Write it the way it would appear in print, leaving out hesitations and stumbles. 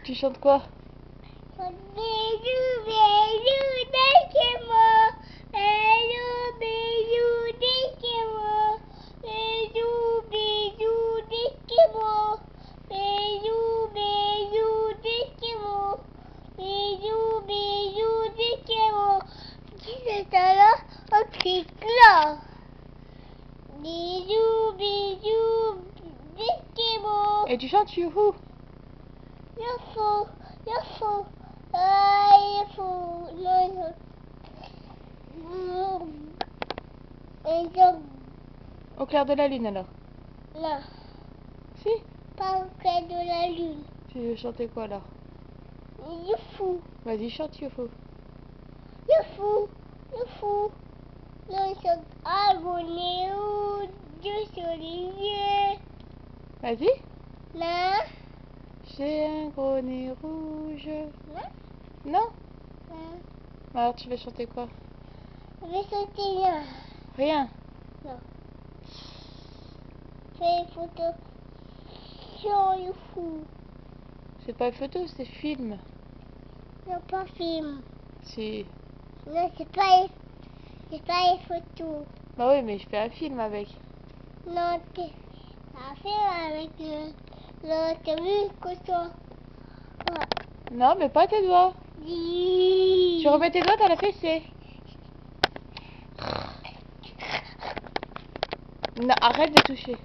Tu chantes quoi? Bisous, bisous, niquez-moi. Bisous, bisous, niquez-moi. Bisous, bisous, niquez-moi. Bisous, bisous, niquez-moi. Bisous, bisous, niquez-moi. Qui c'est ça là? Un petit là. Bisous, bisous, niquez-moi. Et tu chantes youhou? Youhou, youhou. Ah, youhou. Non, non. Et donc, Au clair de la lune alors? non, Si? pas au clair de la lune. Tu veux chanter quoi alors? Youhou, Vas-y, chante youhou. youhou, youhou. Le chant abonné ou Dieu sur les yeux. Vas-y. Non, J'ai un gros nez rouge. non, Non? non. Alors tu veux chanter quoi? Je vais sauter là. Rien. Non. Fais une photo sur youhou. C'est pas photo, c'est film. Non, pas film. Si. Non, c'est pas une photo. Bah oui, mais je fais un film avec. Non, t'as fait avec t'as vu que ça. Ouais. Non, mais pas tes doigts. Tu remets tes doigts dans la fessée. Non, arrête de toucher.